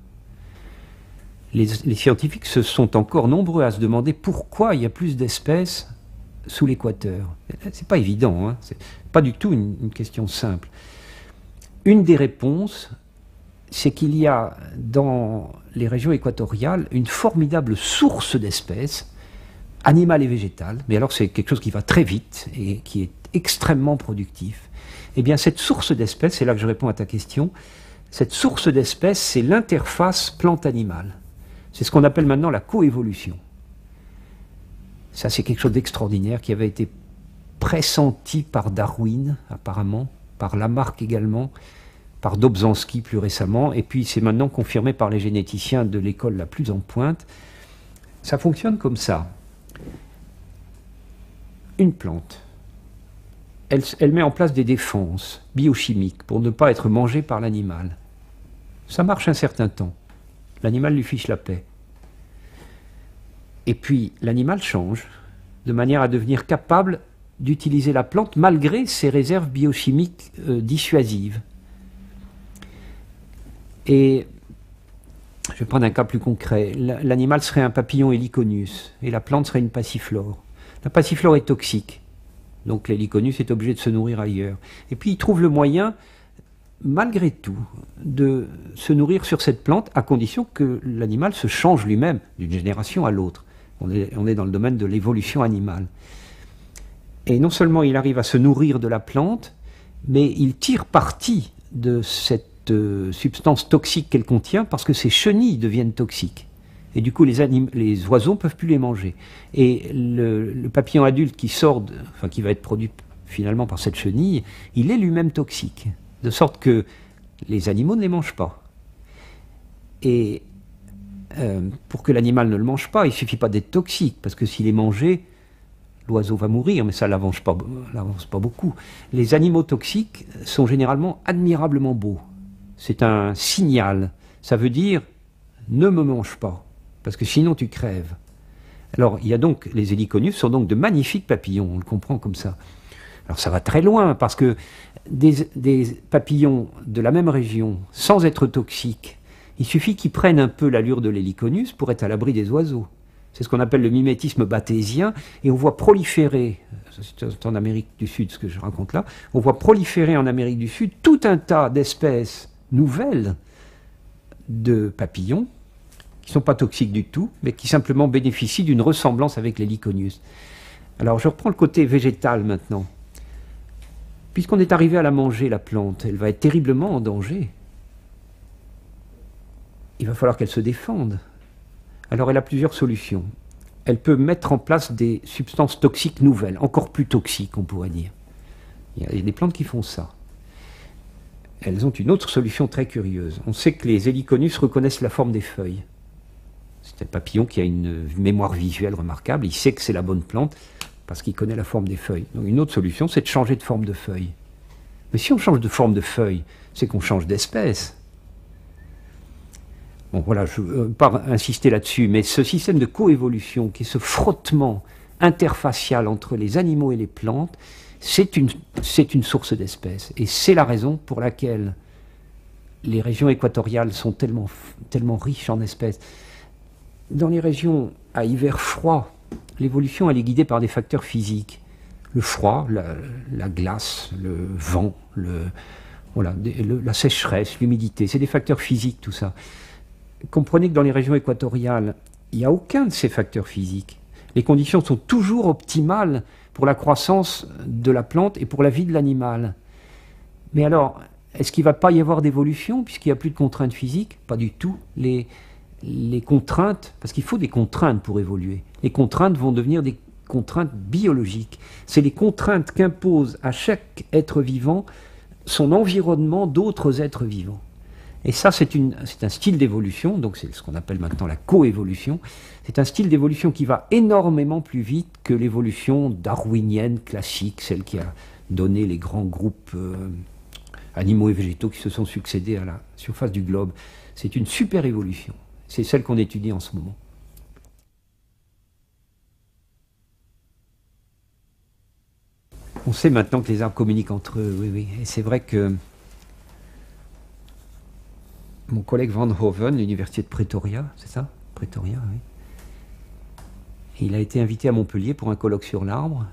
Les scientifiques se sont encore nombreux à se demander pourquoi il y a plus d'espèces sous l'équateur? C'est pas évident, hein, c'est pas du tout une question simple. Une des réponses, c'est qu'il y a dans les régions équatoriales une formidable source d'espèces, animales et végétales, mais alors c'est quelque chose qui va très vite et qui est extrêmement productif. Eh bien cette source d'espèces, c'est là que je réponds à ta question, cette source d'espèces, c'est l'interface plante-animale. C'est ce qu'on appelle maintenant la coévolution. Ça, c'est quelque chose d'extraordinaire qui avait été pressenti par Darwin, apparemment, par Lamarck également, par Dobzhansky plus récemment, et puis c'est maintenant confirmé par les généticiens de l'école la plus en pointe. Ça fonctionne comme ça. Une plante, elle met en place des défenses biochimiques pour ne pas être mangée par l'animal. Ça marche un certain temps. L'animal lui fiche la paix. Et puis l'animal change de manière à devenir capable d'utiliser la plante malgré ses réserves biochimiques dissuasives. Et je vais prendre un cas plus concret. L'animal serait un papillon Heliconius et la plante serait une passiflore. La passiflore est toxique, donc l'Heliconius est obligé de se nourrir ailleurs. Et puis il trouve le moyen, malgré tout, de se nourrir sur cette plante à condition que l'animal se change lui-même d'une génération à l'autre. On est dans le domaine de l'évolution animale. Et non seulement il arrive à se nourrir de la plante, mais il tire parti de cette substance toxique qu'elle contient parce que ses chenilles deviennent toxiques. Et du coup, les oiseaux ne peuvent plus les manger. Et le papillon adulte qui sort, qui va être produit finalement par cette chenille, il est lui-même toxique. De sorte que les animaux ne les mangent pas. Et pour que l'animal ne le mange pas, il ne suffit pas d'être toxique, parce que s'il est mangé, l'oiseau va mourir, mais ça l'avance pas beaucoup. Les animaux toxiques sont généralement admirablement beaux. C'est un signal. Ça veut dire « ne me mange pas », parce que sinon tu crèves. Alors, il y a donc, les Heliconius sont donc de magnifiques papillons, on le comprend comme ça. Alors ça va très loin, parce que des papillons de la même région, sans être toxiques, il suffit qu'ils prennent un peu l'allure de l'Heliconius pour être à l'abri des oiseaux. C'est ce qu'on appelle le mimétisme bathésien, et on voit proliférer, c'est en Amérique du Sud ce que je raconte là, on voit proliférer en Amérique du Sud tout un tas d'espèces nouvelles de papillons, qui ne sont pas toxiques du tout, mais qui simplement bénéficient d'une ressemblance avec l'Heliconius. Alors je reprends le côté végétal maintenant. Puisqu'on est arrivé à la manger, la plante, elle va être terriblement en danger. Il va falloir qu'elle se défende. Alors elle a plusieurs solutions. Elle peut mettre en place des substances toxiques nouvelles, encore plus toxiques on pourrait dire. Il y a des plantes qui font ça. Elles ont une autre solution très curieuse. On sait que les Heliconius reconnaissent la forme des feuilles. C'est un papillon qui a une mémoire visuelle remarquable, il sait que c'est la bonne plante parce qu'il connaît la forme des feuilles. Donc une autre solution, c'est de changer de forme de feuille. Mais si on change de forme de feuille, c'est qu'on change d'espèce. Bon voilà, je ne veux pas insister là-dessus, mais ce système de coévolution, qui est ce frottement interfacial entre les animaux et les plantes, c'est une source d'espèces. Et c'est la raison pour laquelle les régions équatoriales sont tellement riches en espèces. Dans les régions à hiver froid, l'évolution elle est guidée par des facteurs physiques. Le froid, la glace, le vent, la sécheresse, l'humidité, c'est des facteurs physiques tout ça. Comprenez que dans les régions équatoriales, il n'y a aucun de ces facteurs physiques. Les conditions sont toujours optimales pour la croissance de la plante et pour la vie de l'animal. Mais alors, est-ce qu'il ne va pas y avoir d'évolution puisqu'il n'y a plus de contraintes physiques? Pas du tout. Les contraintes, parce qu'il faut des contraintes pour évoluer, les contraintes vont devenir des contraintes biologiques. C'est les contraintes qu'impose à chaque être vivant son environnement d'autres êtres vivants. Et ça, c'est un style d'évolution, donc c'est ce qu'on appelle maintenant la coévolution. C'est un style d'évolution qui va énormément plus vite que l'évolution darwinienne classique, celle qui a donné les grands groupes animaux et végétaux qui se sont succédés à la surface du globe. C'est une super évolution. C'est celle qu'on étudie en ce moment. On sait maintenant que les arbres communiquent entre eux, oui. Et c'est vrai que mon collègue Van Hoven, l'université de Pretoria, c'est ça? Pretoria, oui. Il a été invité à Montpellier pour un colloque sur l'arbre,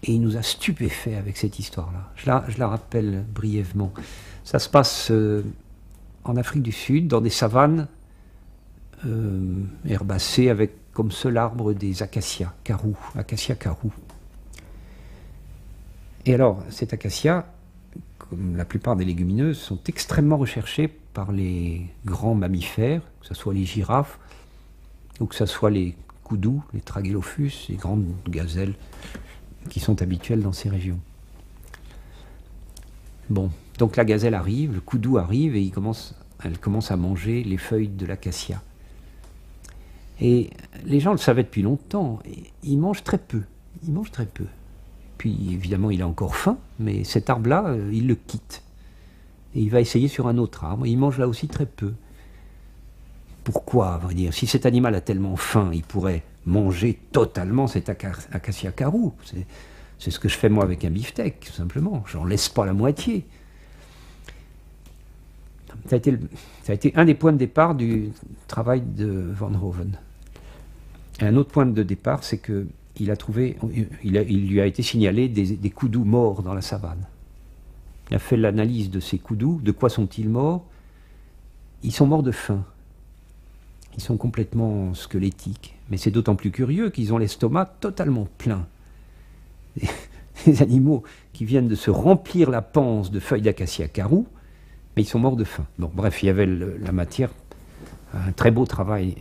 et il nous a stupéfaits avec cette histoire-là. Je la rappelle brièvement. Ça se passe en Afrique du Sud, dans des savanes herbacées, avec comme seul arbre des acacias, carou, acacia carou. Et alors, cet acacia, comme la plupart des légumineuses, sont extrêmement recherchées par les grands mammifères, que ce soit les girafes, ou que ce soit les koudous, les tragélophus, les grandes gazelles, qui sont habituelles dans ces régions. Bon, donc la gazelle arrive, le koudou arrive, et elle commence à manger les feuilles de l'acacia. Et les gens le savaient depuis longtemps, et ils mangent très peu. Ils mangent très peu. Puis évidemment, il a encore faim, mais cet arbre-là, il le quitte. Et il va essayer sur un autre arbre. Il mange là aussi très peu. Pourquoi, à vrai dire? Si cet animal a tellement faim, il pourrait manger totalement cet acacia carou. C'est ce que je fais moi avec un beefsteak, tout simplement. J'en laisse pas la moitié. Ça a été un des points de départ du travail de Van Hoven. Et un autre point de départ, c'est que il lui a été signalé des koudous morts dans la savane. Il a fait l'analyse de ces koudous. De quoi sont-ils morts? Ils sont morts de faim. Ils sont complètement squelettiques. Mais c'est d'autant plus curieux qu'ils ont l'estomac totalement plein. Des animaux qui viennent de se remplir la panse de feuilles d'acacia carou, mais ils sont morts de faim. Bon, bref, il y avait la matière, un très beau travail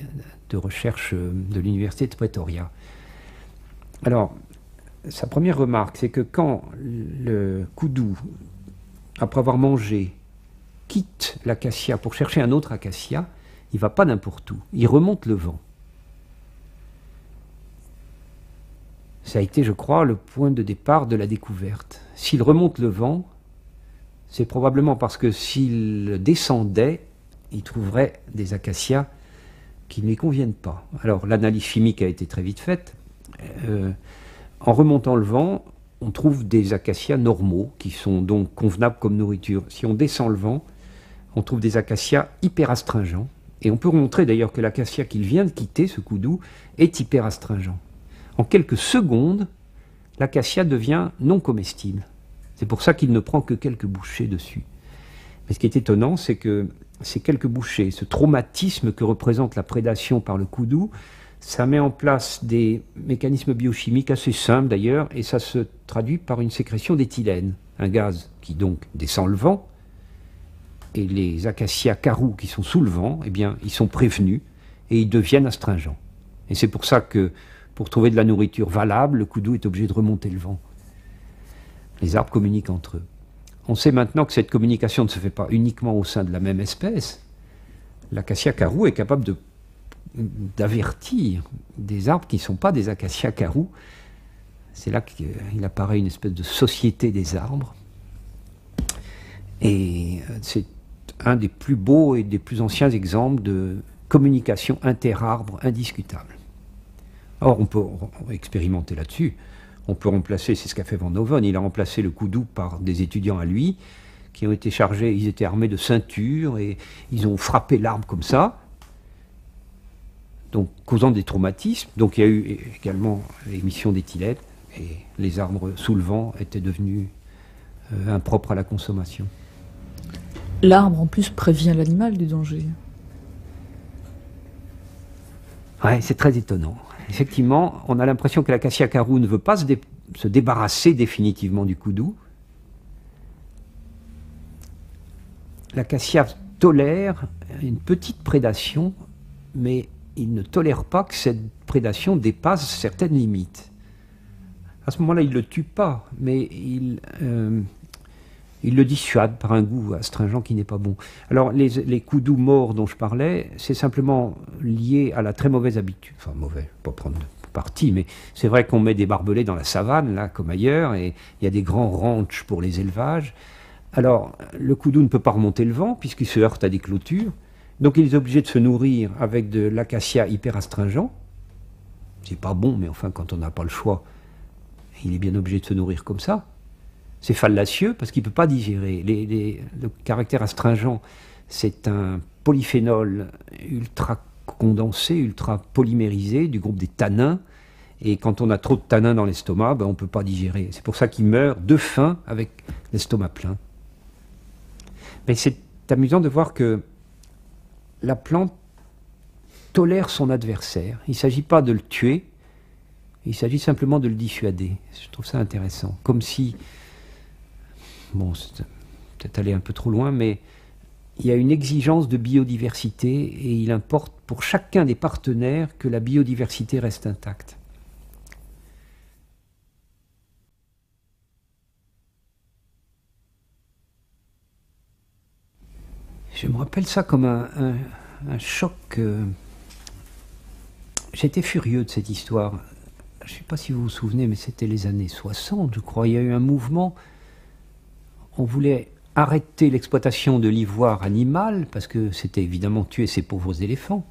de recherche de l'université de Pretoria. Alors, sa première remarque, c'est que quand le koudou, après avoir mangé, quitte l'acacia pour chercher un autre acacia, il ne va pas n'importe où, il remonte le vent. Ça a été, je crois, le point de départ de la découverte. S'il remonte le vent, c'est probablement parce que s'il descendait, il trouverait des acacias qui ne lui conviennent pas. Alors, l'analyse chimique a été très vite faite. En remontant le vent, on trouve des acacias normaux, qui sont donc convenables comme nourriture. Si on descend le vent, on trouve des acacias hyper astringents. Et on peut montrer d'ailleurs que l'acacia qu'il vient de quitter, ce koudou, est hyper astringent. En quelques secondes, l'acacia devient non comestible. C'est pour ça qu'il ne prend que quelques bouchées dessus. Mais ce qui est étonnant, c'est que ces quelques bouchées, ce traumatisme que représente la prédation par le koudou, ça met en place des mécanismes biochimiques assez simples d'ailleurs, et ça se traduit par une sécrétion d'éthylène, un gaz qui donc descend le vent, et les acacias carou qui sont sous le vent, eh bien, ils sont prévenus et ils deviennent astringents. Et c'est pour ça que, pour trouver de la nourriture valable, le koudou est obligé de remonter le vent. Les arbres communiquent entre eux. On sait maintenant que cette communication ne se fait pas uniquement au sein de la même espèce. L'acacia carou est capable d'avertir des arbres qui ne sont pas des acacias carou. C'est là qu'il apparaît une espèce de société des arbres. Et c'est un des plus beaux et des plus anciens exemples de communication interarbre indiscutable. Or, on peut expérimenter là-dessus. On peut remplacer, c'est ce qu'a fait Van Hoven, il a remplacé le koudou par des étudiants à lui, qui ont été chargés, ils étaient armés de ceintures, et ils ont frappé l'arbre comme ça, donc causant des traumatismes. Donc il y a eu également l'émission d'éthylène, et les arbres sous le vent étaient devenus impropres à la consommation. L'arbre, en plus, prévient l'animal du danger. Ouais, c'est très étonnant. Effectivement, on a l'impression que l'acacia carou ne veut pas se débarrasser définitivement du koudou. L'acacia tolère une petite prédation, mais il ne tolère pas que cette prédation dépasse certaines limites. À ce moment-là, il ne le tue pas, mais il le dissuade par un goût astringent qui n'est pas bon. Alors, les koudous morts dont je parlais, c'est simplement lié à la très mauvaise habitude. Enfin, mauvais, pas prendre parti, mais c'est vrai qu'on met des barbelés dans la savane, là, comme ailleurs, et il y a des grands ranchs pour les élevages. Alors, le koudou ne peut pas remonter le vent, puisqu'il se heurte à des clôtures. Donc, il est obligé de se nourrir avec de l'acacia hyper astringent. C'est pas bon, mais enfin, quand on n'a pas le choix, il est bien obligé de se nourrir comme ça. C'est fallacieux parce qu'il ne peut pas digérer. Le caractère astringent, c'est un polyphénol ultra condensé, ultra polymérisé, du groupe des tanins. Et quand on a trop de tanins dans l'estomac, ben, on ne peut pas digérer. C'est pour ça qu'il meurt de faim avec l'estomac plein. Mais c'est amusant de voir que la plante tolère son adversaire. Il ne s'agit pas de le tuer, il s'agit simplement de le dissuader. Je trouve ça intéressant. Comme si, bon, c'est peut-être aller un peu trop loin, mais il y a une exigence de biodiversité et il importe pour chacun des partenaires que la biodiversité reste intacte. Je me rappelle ça comme un choc. J'étais furieux de cette histoire. Je ne sais pas si vous vous souvenez, mais c'était les années 60, je crois. Il y a eu un mouvement. On voulait arrêter l'exploitation de l'ivoire animal, parce que c'était évidemment tuer ces pauvres éléphants.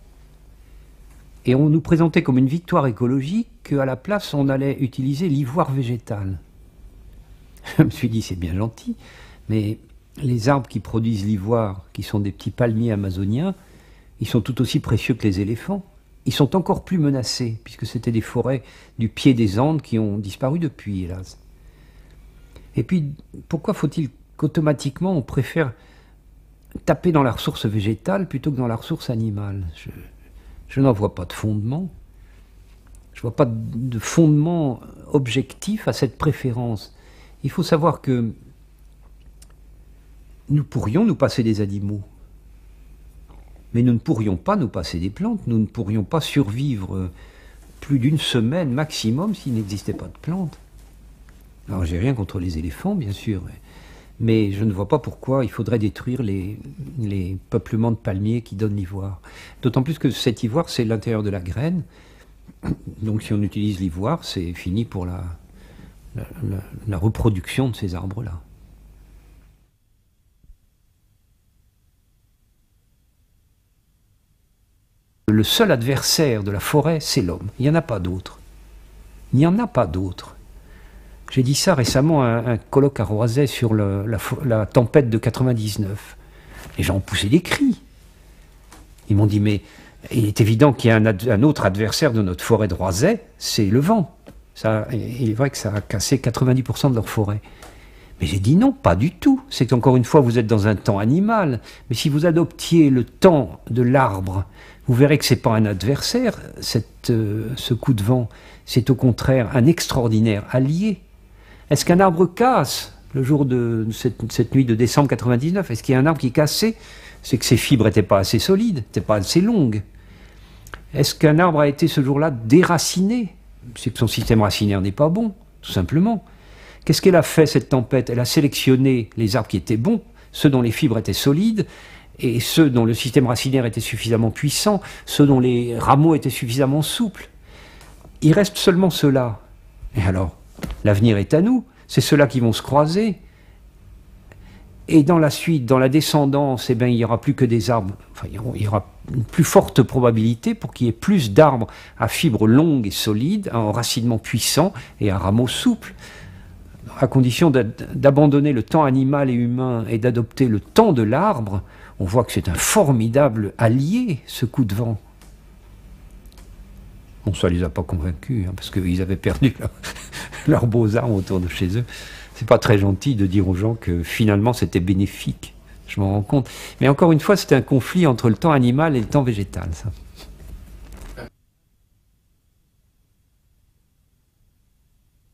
Et on nous présentait comme une victoire écologique qu'à la place, on allait utiliser l'ivoire végétal. Je me suis dit, c'est bien gentil, mais les arbres qui produisent l'ivoire, qui sont des petits palmiers amazoniens, ils sont tout aussi précieux que les éléphants. Ils sont encore plus menacés, puisque c'était des forêts du pied des Andes qui ont disparu depuis, hélas. Et puis, pourquoi faut-il qu'automatiquement on préfère taper dans la ressource végétale plutôt que dans la ressource animale? Je n'en vois pas de fondement. Je ne vois pas de fondement objectif à cette préférence. Il faut savoir que nous pourrions nous passer des animaux, mais nous ne pourrions pas nous passer des plantes, nous ne pourrions pas survivre plus d'une semaine maximum s'il n'existait pas de plantes. Alors j'ai rien contre les éléphants, bien sûr, mais je ne vois pas pourquoi il faudrait détruire les peuplements de palmiers qui donnent l'ivoire. D'autant plus que cet ivoire, c'est l'intérieur de la graine, donc si on utilise l'ivoire, c'est fini pour la reproduction de ces arbres-là. Le seul adversaire de la forêt, c'est l'homme. Il n'y en a pas d'autre. Il n'y en a pas d'autre. J'ai dit ça récemment à un colloque à Roisey sur la tempête de 99. Les gens ont poussé des cris. Ils m'ont dit, mais il est évident qu'il y a un autre adversaire de notre forêt de Roisey, c'est le vent. Ça, il est vrai que ça a cassé 90% de leur forêt. Mais j'ai dit non, pas du tout. C'est qu'encore une fois, vous êtes dans un temps animal. Mais si vous adoptiez le temps de l'arbre, vous verrez que ce n'est pas un adversaire, ce coup de vent. C'est au contraire un extraordinaire allié. Est-ce qu'un arbre casse le jour de cette nuit de décembre 99? Est-ce qu'il y a un arbre qui est cassé? C'est que ses fibres n'étaient pas assez solides, n'étaient pas assez longues. Est-ce qu'un arbre a été ce jour-là déraciné? C'est que son système racinaire n'est pas bon, tout simplement. Qu'est-ce qu'elle a fait, cette tempête? Elle a sélectionné les arbres qui étaient bons, ceux dont les fibres étaient solides, et ceux dont le système racinaire était suffisamment puissant, ceux dont les rameaux étaient suffisamment souples. Il reste seulement ceux-là. Et alors, l'avenir est à nous. C'est ceux-là qui vont se croiser. Et dans la suite, dans la descendance, eh bien, il n'y aura plus que des arbres. Enfin, il y aura une plus forte probabilité pour qu'il y ait plus d'arbres à fibres longues et solides, à enracinement puissant et à rameaux souples, à condition d'abandonner le temps animal et humain et d'adopter le temps de l'arbre. On voit que c'est un formidable allié, ce coup de vent. Bon, ça ne les a pas convaincus, hein, parce qu'ils avaient perdu leurs beaux arbres autour de chez eux. C'est pas très gentil de dire aux gens que finalement c'était bénéfique. Je m'en rends compte. Mais encore une fois, c'est un conflit entre le temps animal et le temps végétal, ça.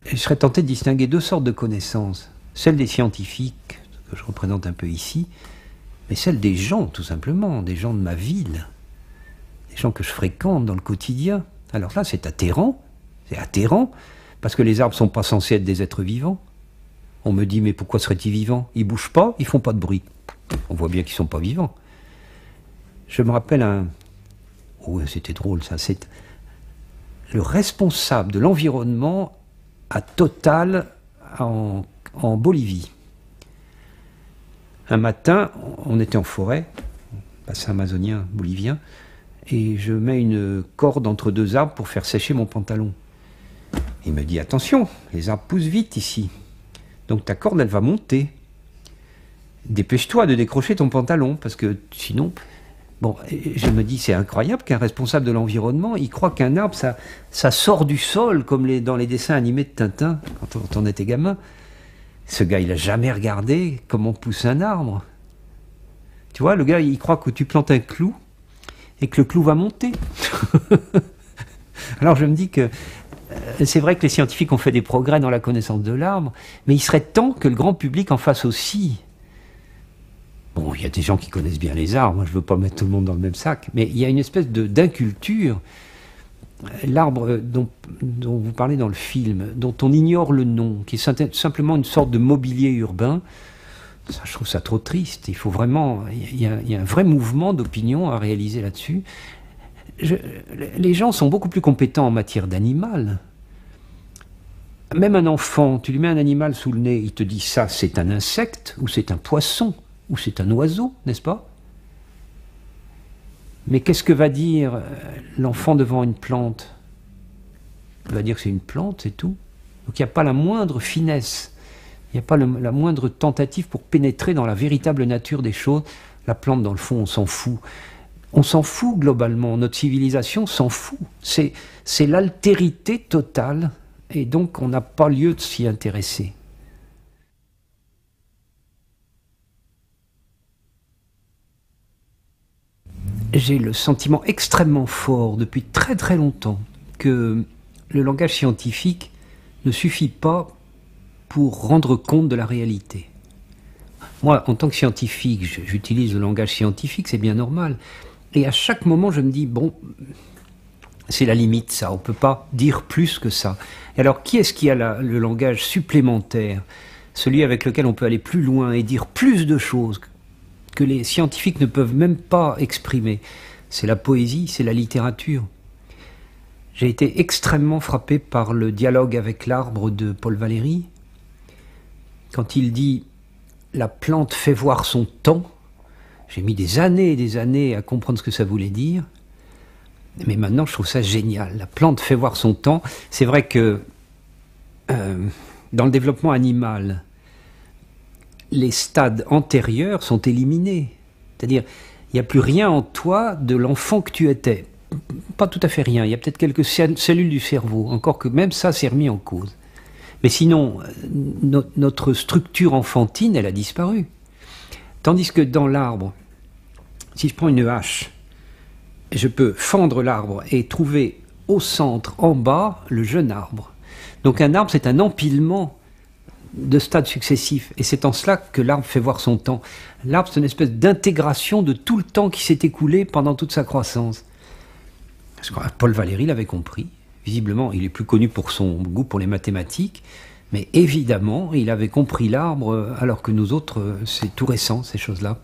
Et je serais tenté de distinguer deux sortes de connaissances. Celle des scientifiques, que je représente un peu ici, mais celle des gens, tout simplement, des gens de ma ville, des gens que je fréquente dans le quotidien. Alors là, c'est atterrant, parce que les arbres ne sont pas censés être des êtres vivants. On me dit, mais pourquoi seraient-ils vivants? Ils ne bougent pas, ils ne font pas de bruit. On voit bien qu'ils ne sont pas vivants. Je me rappelle oh, c'était drôle ça, c'est le responsable de l'environnement à Total en Bolivie. Un matin, on était en forêt, bassin amazonien bolivien, et je mets une corde entre deux arbres pour faire sécher mon pantalon. Il me dit, attention, les arbres poussent vite ici, donc ta corde elle va monter. Dépêche-toi de décrocher ton pantalon, parce que sinon... Bon, et je me dis, c'est incroyable qu'un responsable de l'environnement, il croit qu'un arbre, ça sort du sol, comme dans les dessins animés de Tintin, quand on était gamin. Ce gars, il n'a jamais regardé comment pousse un arbre. Tu vois, le gars, il croit que tu plantes un clou et que le clou va monter. Alors je me dis que c'est vrai que les scientifiques ont fait des progrès dans la connaissance de l'arbre, mais il serait temps que le grand public en fasse aussi. Bon, il y a des gens qui connaissent bien les arbres, moi je ne veux pas mettre tout le monde dans le même sac, mais il y a une espèce d'inculture. L'arbre dont vous parlez dans le film, dont on ignore le nom, qui est simplement une sorte de mobilier urbain, ça, je trouve ça trop triste. Il faut vraiment, il y a un vrai mouvement d'opinion à réaliser là-dessus. Les gens sont beaucoup plus compétents en matière d'animal. Même un enfant, tu lui mets un animal sous le nez, il te dit ça c'est un insecte, ou c'est un poisson, ou c'est un oiseau, n'est-ce pas? Mais qu'est-ce que va dire l'enfant devant une plante? Il va dire que c'est une plante, c'est tout. Donc il n'y a pas la moindre finesse, il n'y a pas la moindre tentative pour pénétrer dans la véritable nature des choses. La plante, dans le fond, on s'en fout. On s'en fout globalement, notre civilisation s'en fout. C'est l'altérité totale, et donc on n'a pas lieu de s'y intéresser. J'ai le sentiment extrêmement fort depuis très très longtemps que le langage scientifique ne suffit pas pour rendre compte de la réalité. Moi, en tant que scientifique, j'utilise le langage scientifique, c'est bien normal. Et à chaque moment, je me dis, bon, c'est la limite ça, on ne peut pas dire plus que ça. Et alors, qui est-ce qui a le langage supplémentaire, celui avec lequel on peut aller plus loin et dire plus de choses que les scientifiques ne peuvent même pas exprimer? C'est la poésie, c'est la littérature. J'ai été extrêmement frappé par le dialogue avec l'arbre de Paul Valéry. Quand il dit « la plante fait voir son temps », j'ai mis des années et des années à comprendre ce que ça voulait dire. Mais maintenant, je trouve ça génial. La plante fait voir son temps. C'est vrai que dans le développement animal, les stades antérieurs sont éliminés. C'est-à-dire, il n'y a plus rien en toi de l'enfant que tu étais. Pas tout à fait rien. Il y a peut-être quelques cellules du cerveau. Encore que même ça, c'est remis en cause. Mais sinon, notre structure enfantine, elle a disparu. Tandis que dans l'arbre, si je prends une hache, je peux fendre l'arbre et trouver au centre, en bas, le jeune arbre. Donc un arbre, c'est un empilement de stades successifs. Et c'est en cela que l'arbre fait voir son temps. L'arbre, c'est une espèce d'intégration de tout le temps qui s'est écoulé pendant toute sa croissance. Parce que Paul Valéry l'avait compris. Visiblement, il est plus connu pour son goût pour les mathématiques. Mais évidemment, il avait compris l'arbre, alors que nous autres, c'est tout récent, ces choses-là.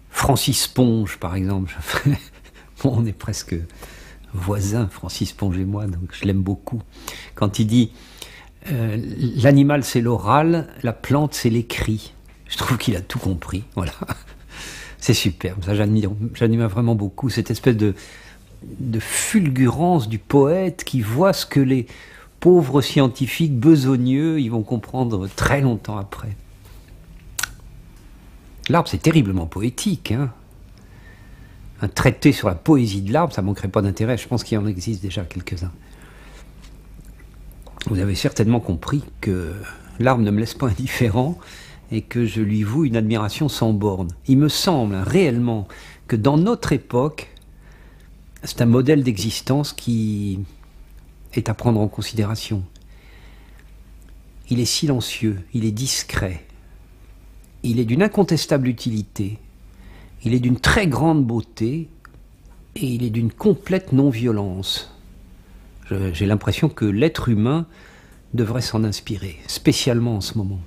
Francis Ponge, par exemple. Bon, on est presque voisins, Francis Ponge et moi, donc je l'aime beaucoup. Quand il dit l'animal c'est l'oral, la plante c'est l'écrit. Je trouve qu'il a tout compris. Voilà. C'est superbe. Ça, j'admire vraiment beaucoup cette espèce de fulgurance du poète qui voit ce que les pauvres scientifiques besogneux, ils vont comprendre très longtemps après. L'arbre, c'est terriblement poétique, hein. Un traité sur la poésie de l'arbre, ça ne manquerait pas d'intérêt. Je pense qu'il y en existe déjà quelques-uns. Vous avez certainement compris que l'arbre ne me laisse pas indifférent et que je lui voue une admiration sans borne. Il me semble réellement que dans notre époque, c'est un modèle d'existence qui est à prendre en considération. Il est silencieux, il est discret, il est d'une incontestable utilité, il est d'une très grande beauté et il est d'une complète non-violence. J'ai l'impression que l'être humain devrait s'en inspirer, spécialement en ce moment.